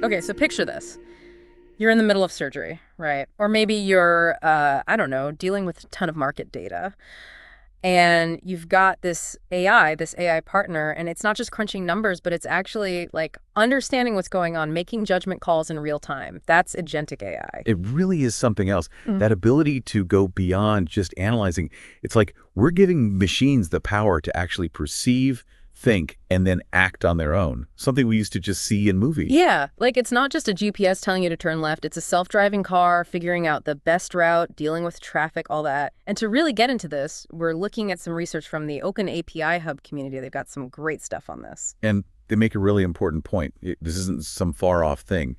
Okay, so picture this. You're in the middle of surgery, right? Or maybe you're, I don't know, dealing with a ton of market data. And you've got this AI partner, and it's not just crunching numbers, but it's actually like understanding what's going on, making judgment calls in real time. That's agentic AI. It really is something else. Mm. That ability to go beyond just analyzing. It's like we're giving machines the power to actually perceive, think, and then act on their own. Something we used to just see in movies. Yeah, like it's not just a GPS telling you to turn left. It's a self-driving car, figuring out the best route, dealing with traffic, all that. And to really get into this, we're looking at some research from the Open API Hub community. They've got some great stuff on this. And they make a really important point. This isn't some far-off thing.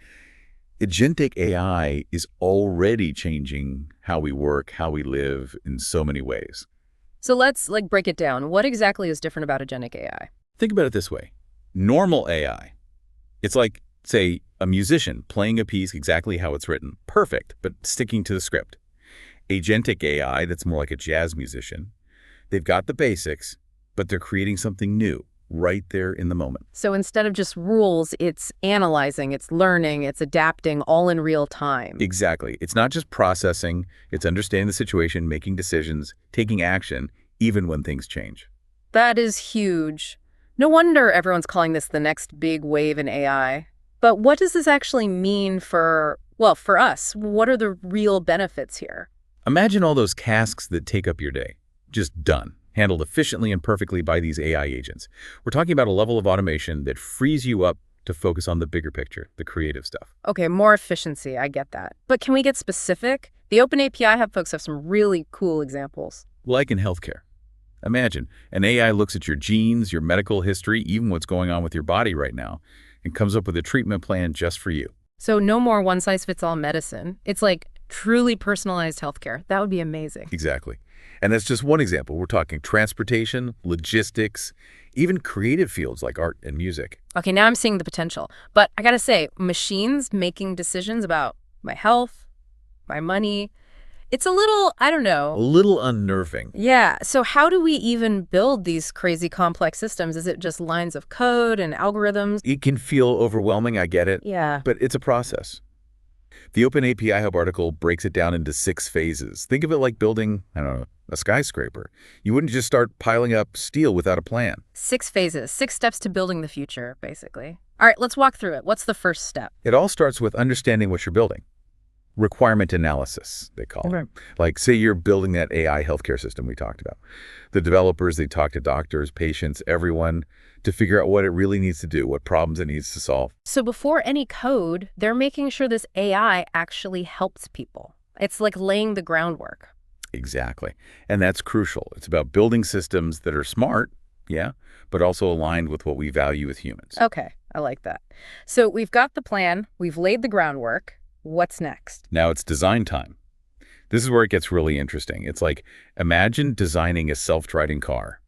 Agentic AI is already changing how we work, how we live in so many ways. So let's break it down. What exactly is different about agentic AI? Think about it this way. Normal AI, it's like, say, a musician playing a piece exactly how it's written. Perfect, but sticking to the script. Agentic AI, that's more like a jazz musician. They've got the basics, but they're creating something new right there in the moment. So instead of just rules, it's analyzing, it's learning, it's adapting all in real time. Exactly. It's not just processing, it's understanding the situation, making decisions, taking action, even when things change. That is huge. No wonder everyone's calling this the next big wave in AI. But what does this actually mean for us? What are the real benefits here? Imagine all those tasks that take up your day. Just done. Handled efficiently and perfectly by these AI agents. We're talking about a level of automation that frees you up to focus on the bigger picture, the creative stuff. Okay, more efficiency, I get that. But can we get specific? The Open API Hub folks have some really cool examples. Like in healthcare. Imagine an AI looks at your genes, your medical history, even what's going on with your body right now, and comes up with a treatment plan just for you. So no more one-size-fits-all medicine. It's like truly personalized healthcare. That would be amazing. Exactly. And that's just one example. We're talking transportation, logistics, even creative fields like art and music. Okay, now I'm seeing the potential. But I gotta say, machines making decisions about my health, my money, it's a little, I don't know. A little unnerving. Yeah, so how do we even build these crazy complex systems? Is it just lines of code and algorithms? It can feel overwhelming, I get it. Yeah. But it's a process. The Open API Hub article breaks it down into 6 phases. Think of it like building, I don't know, a skyscraper. You wouldn't just start piling up steel without a plan. 6 phases, 6 steps to building the future, basically. All right, let's walk through it. What's the first step? It all starts with understanding what you're building. Requirement analysis, they call it. Like, say you're building that AI healthcare system we talked about. The developers, they talk to doctors, patients, everyone to figure out what it really needs to do, what problems it needs to solve. So before any code, they're making sure this AI actually helps people. It's like laying the groundwork. Exactly. And that's crucial. It's about building systems that are smart, yeah, but also aligned with what we value as humans. Okay, I like that. So we've got the plan, we've laid the groundwork. What's next? Now it's design time. This is where it gets really interesting. It's like, imagine designing a self-driving car.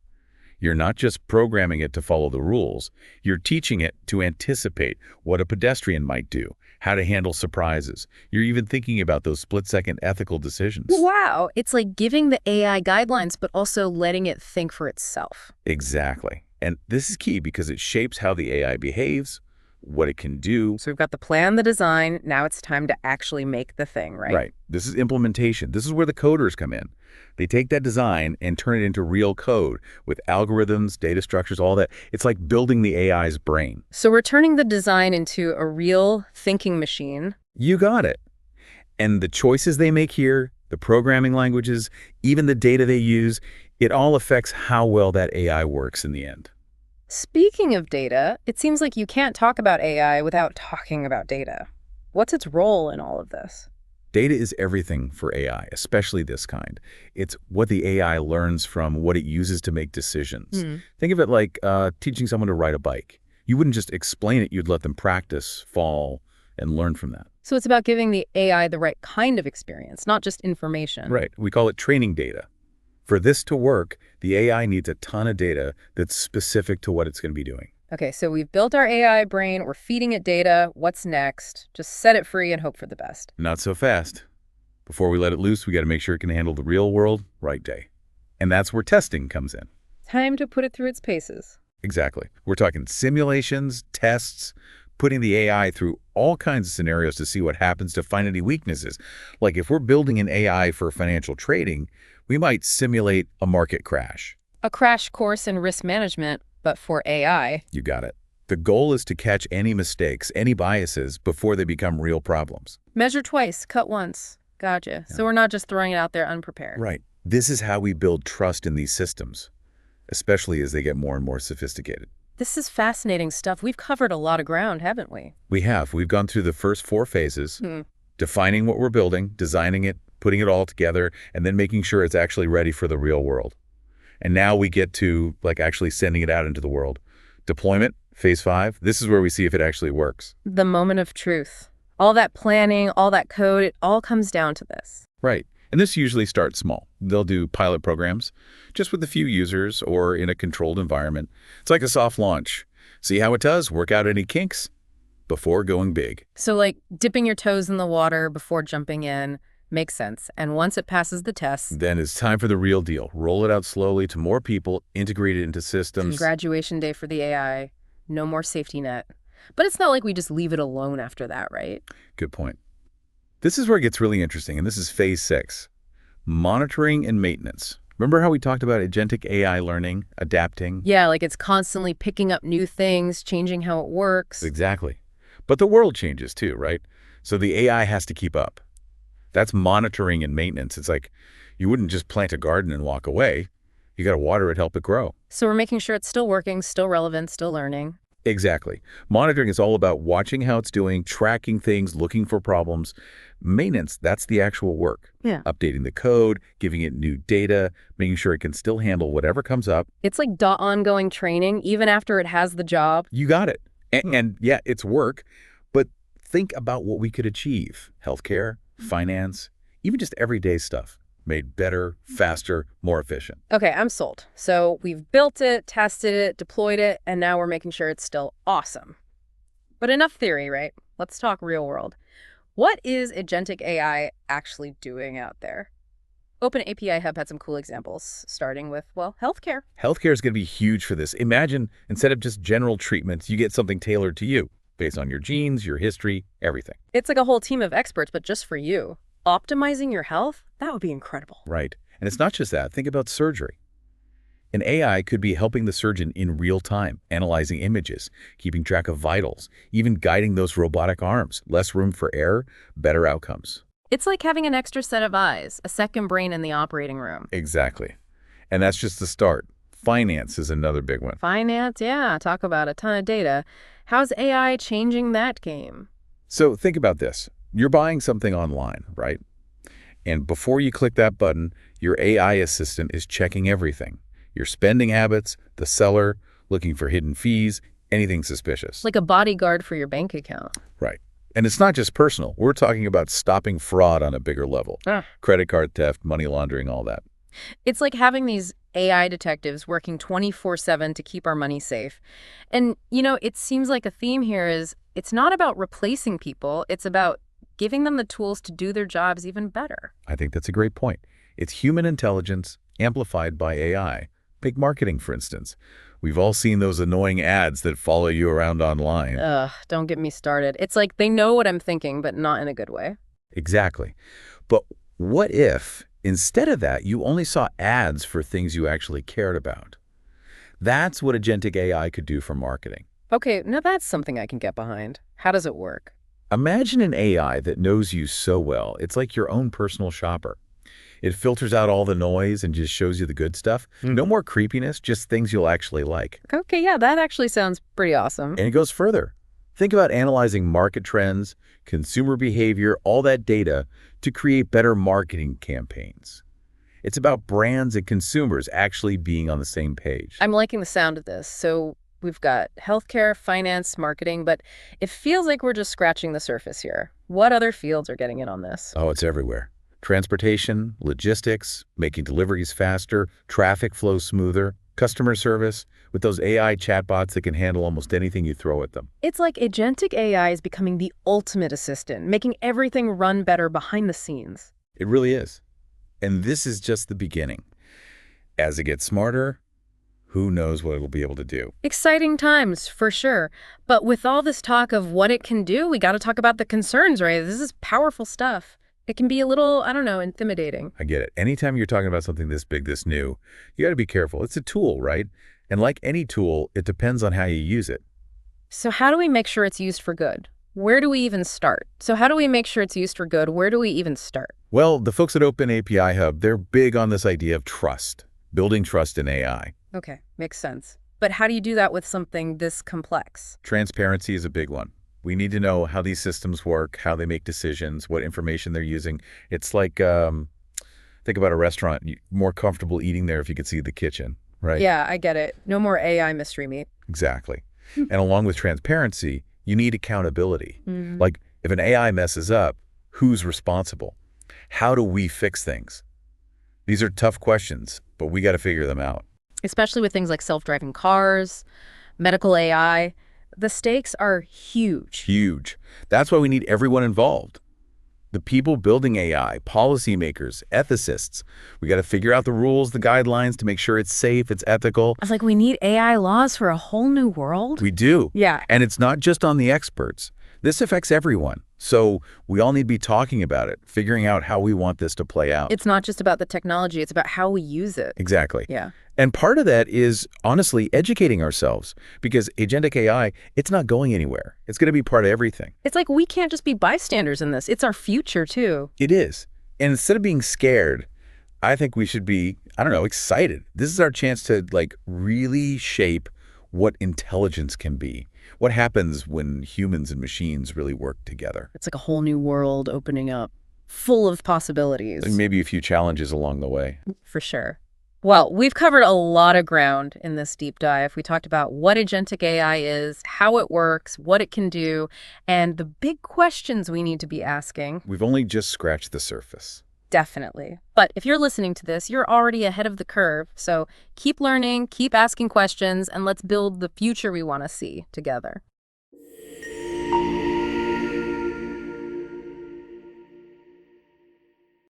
You're not just programming it to follow the rules. You're teaching it to anticipate what a pedestrian might do, how to handle surprises. You're even thinking about those split-second ethical decisions. Wow, it's like giving the AI guidelines, but also letting it think for itself. Exactly. And this is key because it shapes how the AI behaves, what it can do. So we've got the plan, the design. Now it's time to actually make the thing, right? Right. This is implementation. This is where the coders come in. They take that design and turn it into real code with algorithms, data structures, all that. It's like building the AI's brain. So we're turning the design into a real thinking machine. You got it. And the choices they make here, the programming languages, even the data they use, it all affects how well that AI works in the end. Speaking of data, it seems like you can't talk about AI without talking about data. What's its role in all of this? Data is everything for AI, especially this kind. It's what the AI learns from what it uses to make decisions. Think of it like teaching someone to ride a bike. You wouldn't just explain it, you'd let them practice, fall, and learn from that. So it's about giving the AI the right kind of experience, not just information. Right. We call it training data. For this to work, the AI needs a ton of data that's specific to what it's going to be doing. Okay, so we've built our AI brain, we're feeding it data. What's next? Just set it free and hope for the best. Not so fast. Before we let it loose, we got to make sure it can handle the real world right day. And that's where testing comes in. Time to put it through its paces. Exactly. We're talking simulations, tests, putting the AI through all kinds of scenarios to see what happens to find any weaknesses. Like if we're building an AI for financial trading, we might simulate a market crash. A crash course in risk management, but for AI. You got it. The goal is to catch any mistakes, any biases, before they become real problems. Measure twice, cut once. Gotcha. Yeah. So we're not just throwing it out there unprepared. Right. This is how we build trust in these systems, especially as they get more and more sophisticated. This is fascinating stuff. We've covered a lot of ground, haven't we? We have. We've gone through the first 4 phases, defining what we're building, designing it, putting it all together, and then making sure it's actually ready for the real world. And now we get to actually sending it out into the world. Deployment, phase 5, this is where we see if it actually works. The moment of truth. All that planning, all that code, it all comes down to this. Right. And this usually starts small. They'll do pilot programs, just with a few users or in a controlled environment. It's like a soft launch. See how it does, work out any kinks before going big. So like dipping your toes in the water before jumping in makes sense. And once it passes the test, Then it's time for the real deal. Roll it out slowly to more people, integrate it into systems. graduation day for the AI, no more safety net. But it's not like we just leave it alone after that, right? Good point. This is where it gets really interesting, and this is phase 6, monitoring and maintenance. Remember how we talked about agentic AI learning, adapting? Yeah, like it's constantly picking up new things, changing how it works. Exactly. But the world changes too, right? So the AI has to keep up. That's monitoring and maintenance. It's like you wouldn't just plant a garden and walk away. You got to water it, help it grow. So we're making sure it's still working, still relevant, still learning. Exactly. Monitoring is all about watching how it's doing, tracking things, looking for problems. Maintenance, that's the actual work. Yeah. Updating the code, giving it new data, making sure it can still handle whatever comes up. It's like ongoing training, even after it has the job. You got it. And yeah, it's work, but think about what we could achieve. Healthcare, finance, even just everyday stuff. Made better, faster, more efficient. Okay, I'm sold. So we've built it, tested it, deployed it, and now we're making sure it's still awesome. But enough theory, right? Let's talk real world. What is agentic AI actually doing out there? OpenAPI Hub had some cool examples, starting with, well, healthcare. Healthcare is going to be huge for this. Imagine, instead of just general treatments, you get something tailored to you, based on your genes, your history, everything. It's like a whole team of experts, but just for you. Optimizing your health? That would be incredible. Right. And it's not just that. Think about surgery. An AI could be helping the surgeon in real time, analyzing images, keeping track of vitals, even guiding those robotic arms. Less room for error, better outcomes. It's like having an extra set of eyes, a second brain in the operating room. Exactly. And that's just the start. Finance is another big one. Finance, yeah, talk about a ton of data. How's AI changing that game? So think about this. You're buying something online, right? And before you click that button, your AI assistant is checking everything. Your spending habits, the seller, looking for hidden fees, anything suspicious. Like a bodyguard for your bank account. Right. And it's not just personal. We're talking about stopping fraud on a bigger level. Credit card theft, money laundering, all that. It's like having these AI detectives working 24/7 to keep our money safe. And, it seems like a theme here is it's not about replacing people. It's about giving them the tools to do their jobs even better. I think that's a great point. It's human intelligence amplified by AI. Big marketing, for instance. We've all seen those annoying ads that follow you around online. Ugh, don't get me started. It's like they know what I'm thinking, but not in a good way. Exactly. But what if, instead of that, you only saw ads for things you actually cared about? That's what agentic AI could do for marketing. Okay, now that's something I can get behind. How does it work? Imagine an AI that knows you so well. It's like your own personal shopper. It filters out all the noise and just shows you the good stuff. No more creepiness, just things you'll actually like. Okay, yeah, that actually sounds pretty awesome. And it goes further. Think about analyzing market trends, consumer behavior, all that data to create better marketing campaigns. It's about brands and consumers actually being on the same page. I'm liking the sound of this. So we've got healthcare, finance, marketing, but it feels like we're just scratching the surface here. What other fields are getting in on this? Oh, it's everywhere. Transportation, logistics, making deliveries faster, traffic flow smoother, customer service, with those AI chatbots that can handle almost anything you throw at them. It's like agentic AI is becoming the ultimate assistant, making everything run better behind the scenes. It really is. And this is just the beginning. As it gets smarter, Who knows what it'll be able to do? Exciting times, for sure. But with all this talk of what it can do, we got to talk about the concerns, right? This is powerful stuff. It can be a little, I don't know, intimidating. I get it. Anytime you're talking about something this big, this new, you got to be careful. It's a tool, right? And like any tool, it depends on how you use it. So how do we make sure it's used for good? Where do we even start? So how do we make sure it's used for good? Where do we even start? Well, the folks at Open API Hub, they're big on this idea of trust, building trust in AI. Okay, makes sense. But how do you do that with something this complex? Transparency is a big one. We need to know how these systems work, how they make decisions, what information they're using. It's like, think about a restaurant. You're more comfortable eating there if you could see the kitchen, right? Yeah, I get it. No more AI mystery meat. Exactly. And along with transparency, you need accountability. Mm. Like, if an AI messes up, who's responsible? How do we fix things? These are tough questions, but we got to figure them out. Especially with things like self-driving cars, medical AI. The stakes are huge. Huge. That's why we need everyone involved. The people building AI, policymakers, ethicists. We got to figure out the rules, the guidelines to make sure it's safe, it's ethical. I was like, we need AI laws for a whole new world? We do. Yeah. And it's not just on the experts. This affects everyone. So we all need to be talking about it, figuring out how we want this to play out. It's not just about the technology, it's about how we use it. Exactly. Yeah. And part of that is, honestly, educating ourselves. Because agentic AI, it's not going anywhere. It's going to be part of everything. It's like we can't just be bystanders in this. It's our future, too. It is. And instead of being scared, I think we should be, I don't know, excited. This is our chance to, like, really shape what intelligence can be. What happens when humans and machines really work together? It's like a whole new world opening up, full of possibilities. And maybe a few challenges along the way. For sure. Well, we've covered a lot of ground in this deep dive. We talked about what agentic AI is, how it works, what it can do, and the big questions we need to be asking. We've only just scratched the surface. Definitely. But if you're listening to this, you're already ahead of the curve. So keep learning, keep asking questions, and let's build the future we want to see together.